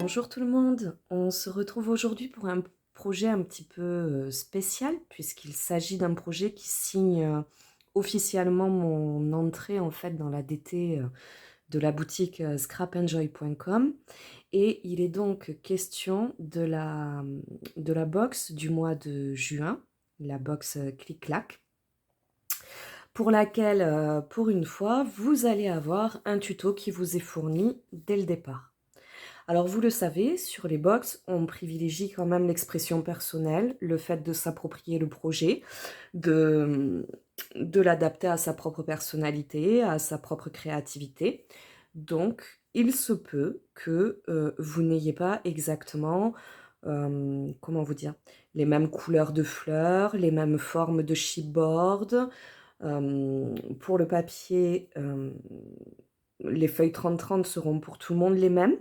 Bonjour tout le monde, on se retrouve aujourd'hui pour un projet un petit peu spécial puisqu'il s'agit d'un projet qui signe officiellement mon entrée en fait dans la DT de la boutique scrapandjoy.com et il est donc question de la box du mois de juin, la box Clic-Clac, pour laquelle pour une fois vous allez avoir un tuto qui vous est fourni dès le départ. Alors vous le savez, sur les box, on privilégie quand même l'expression personnelle, le fait de s'approprier le projet, de, de l'adapter à sa propre personnalité, à sa propre créativité. Donc, il se peut que vous n'ayez pas exactement, comment vous dire, les mêmes couleurs de fleurs, les mêmes formes de chipboard. Pour le papier, les feuilles 30-30 seront pour tout le monde les mêmes.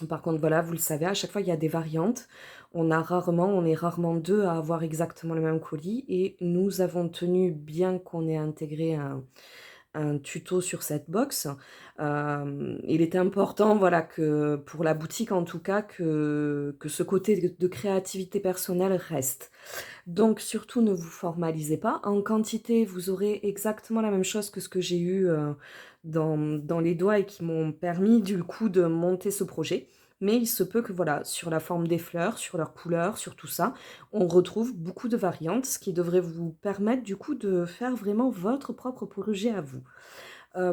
Par contre, voilà, vous le savez, à chaque fois, il y a des variantes. On est rarement deux à avoir exactement le même colis. Et nous avons tenu, bien qu'on ait intégré un tuto sur cette box, il était important, voilà, que pour la boutique en tout cas, que ce côté de créativité personnelle reste. Donc surtout ne vous formalisez pas. En quantité, vous aurez exactement la même chose que ce que j'ai eu dans les doigts et qui m'ont permis du coup de monter ce projet. Mais il se peut que voilà, sur la forme des fleurs, sur leur couleur, sur tout ça, on retrouve beaucoup de variantes, ce qui devrait vous permettre du coup de faire vraiment votre propre projet à vous.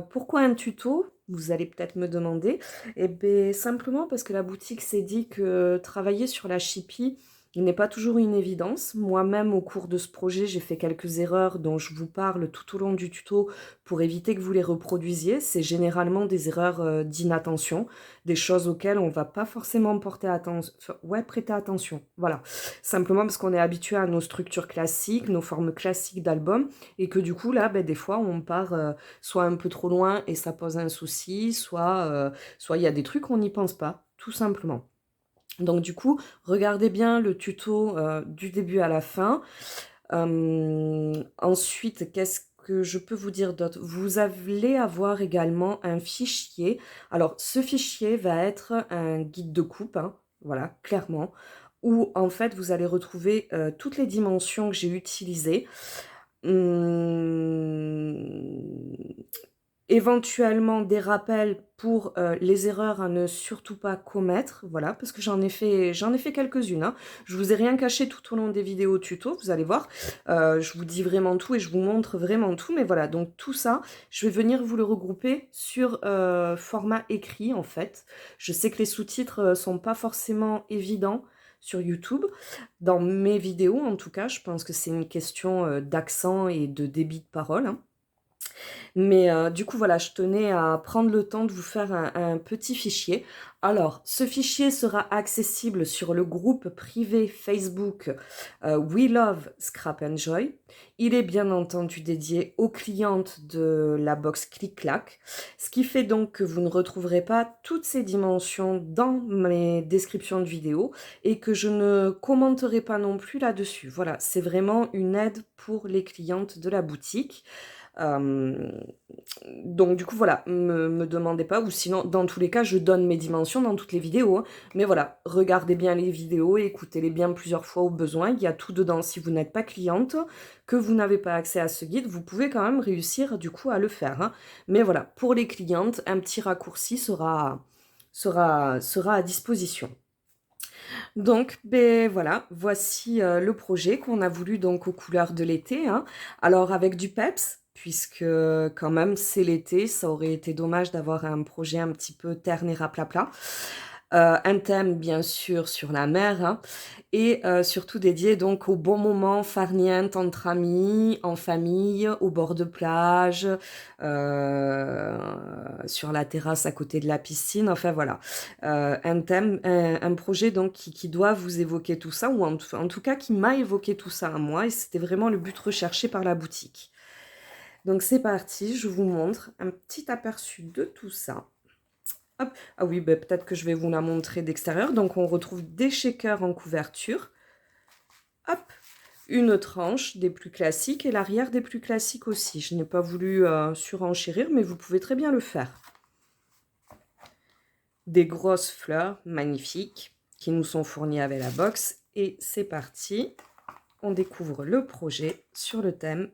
Pourquoi un tuto? Vous allez peut-être me demander. Eh bien, simplement parce que la boutique s'est dit que travailler sur la Shippy, il n'est pas toujours une évidence. Moi-même, au cours de ce projet, j'ai fait quelques erreurs dont je vous parle tout au long du tuto pour éviter que vous les reproduisiez. C'est généralement des erreurs d'inattention, des choses auxquelles on ne va pas forcément porter attention, ouais, prêter attention. Voilà. Simplement parce qu'on est habitué à nos structures classiques, nos formes classiques d'albums, et que du coup, là, ben, des fois, on part soit un peu trop loin et ça pose un souci, soit il y a des trucs qu'on n'y pense pas, tout simplement. Donc du coup, regardez bien le tuto du début à la fin. Ensuite, qu'est-ce que je peux vous dire d'autre? Vous allez avoir également un fichier. Alors, ce fichier va être un guide de coupe, hein, voilà, clairement, où en fait, vous allez retrouver toutes les dimensions que j'ai utilisées. Hum, Éventuellement des rappels pour les erreurs à ne surtout pas commettre, voilà, parce que j'en ai fait quelques-unes, hein. Je vous ai rien caché tout au long des vidéos tuto, vous allez voir. Je vous dis vraiment tout et je vous montre vraiment tout, mais voilà, donc tout ça, je vais venir vous le regrouper sur format écrit, en fait. Je sais que les sous-titres sont pas forcément évidents sur YouTube, dans mes vidéos en tout cas, je pense que c'est une question d'accent et de débit de parole, hein. Mais du coup, voilà, je tenais à prendre le temps de vous faire un petit fichier. Alors, ce fichier sera accessible sur le groupe privé Facebook We Love Scrap and Joy. Il est bien entendu dédié aux clientes de la box Clic-Clac, ce qui fait donc que vous ne retrouverez pas toutes ces dimensions dans mes descriptions de vidéos et que je ne commenterai pas non plus là-dessus. Voilà, c'est vraiment une aide pour les clientes de la boutique. Euh, donc du coup voilà, me demandez pas, ou sinon dans tous les cas je donne mes dimensions dans toutes les vidéos, hein. Mais voilà, regardez bien les vidéos, écoutez-les bien plusieurs fois au besoin, il y a tout dedans. Si vous n'êtes pas cliente, que vous n'avez pas accès à ce guide, vous pouvez quand même réussir du coup à le faire, hein. Mais voilà, pour les clientes, un petit raccourci sera à disposition. Donc, ben voilà, voici le projet qu'on a voulu donc aux couleurs de l'été, hein. Alors avec du peps, puisque quand même c'est l'été, ça aurait été dommage d'avoir un projet un petit peu terne et raplapla. Un thème bien sûr sur la mer, hein, et surtout dédié donc aux bons moments farnientes entre amis, en famille, au bord de plage, sur la terrasse à côté de la piscine, enfin voilà. Un thème, un projet donc qui doit vous évoquer tout ça, ou en tout cas qui m'a évoqué tout ça à moi, et c'était vraiment le but recherché par la boutique. Donc c'est parti, je vous montre un petit aperçu de tout ça. Hop. Ah oui, ben, peut-être que je vais vous la montrer d'extérieur. Donc on retrouve des shakers en couverture. Hop, une tranche des plus classiques et l'arrière des plus classiques aussi. Je n'ai pas voulu surenchérir, mais vous pouvez très bien le faire. des grosses fleurs magnifiques qui nous sont fournies avec la box. Et c'est parti, on découvre le projet sur le thème.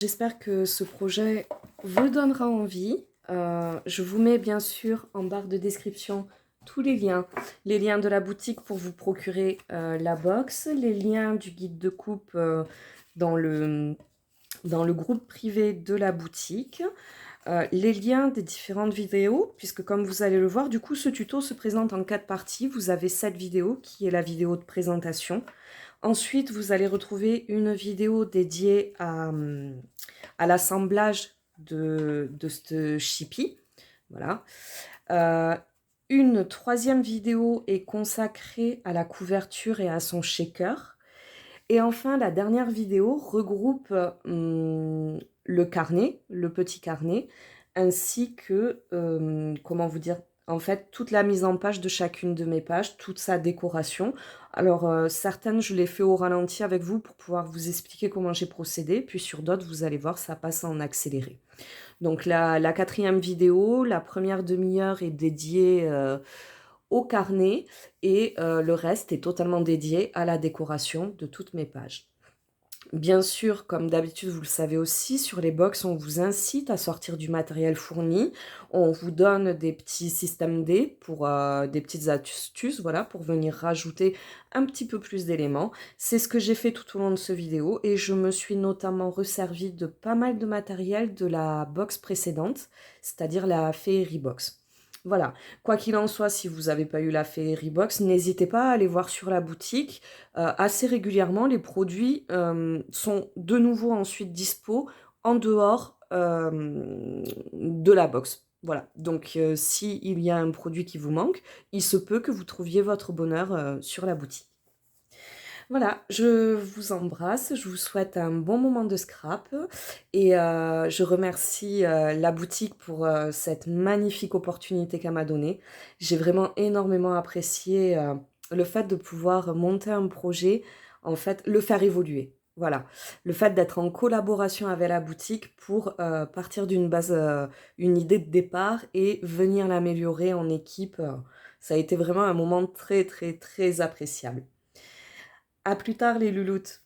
J'espère que ce projet vous donnera envie. Je vous mets bien sûr en barre de description tous les liens de la boutique pour vous procurer la box, les liens du guide de coupe dans le groupe privé de la boutique, les liens des différentes vidéos, puisque comme vous allez le voir, du coup ce tuto se présente en 4 parties. Vous avez cette vidéo qui est la vidéo de présentation. Ensuite, vous allez retrouver une vidéo dédiée à l'assemblage de ce chippy. Voilà. Une troisième vidéo est consacrée à la couverture et à son shaker. Et enfin, la dernière vidéo regroupe le carnet, le petit carnet, ainsi que, comment vous dire, en fait, toute la mise en page de chacune de mes pages, toute sa décoration. Alors, certaines, je les fais au ralenti avec vous pour pouvoir vous expliquer comment j'ai procédé, puis sur d'autres, vous allez voir, ça passe en accéléré. Donc la 4e vidéo, la première demi-heure est dédiée, au carnet et le reste est totalement dédié à la décoration de toutes mes pages. Bien sûr, comme d'habitude, vous le savez aussi, sur les box, on vous incite à sortir du matériel fourni. On vous donne des petits systèmes D pour des petites astuces, voilà, pour venir rajouter un petit peu plus d'éléments. C'est ce que j'ai fait tout au long de ce vidéo et je me suis notamment resservie de pas mal de matériel de la box précédente, c'est-à-dire la Féerie Box. Voilà, quoi qu'il en soit, si vous n'avez pas eu la Féerie Box, n'hésitez pas à aller voir sur la boutique. Assez régulièrement, les produits sont de nouveau ensuite dispo en dehors de la box. Voilà, donc s'il y a un produit qui vous manque, il se peut que vous trouviez votre bonheur sur la boutique. Voilà, je vous embrasse, je vous souhaite un bon moment de scrap et je remercie la boutique pour cette magnifique opportunité qu'elle m'a donnée. J'ai vraiment énormément apprécié le fait de pouvoir monter un projet, en fait, le faire évoluer. Voilà, le fait d'être en collaboration avec la boutique pour partir d'une base, une idée de départ et venir l'améliorer en équipe, ça a été vraiment un moment très très très appréciable. À plus tard les louloutes.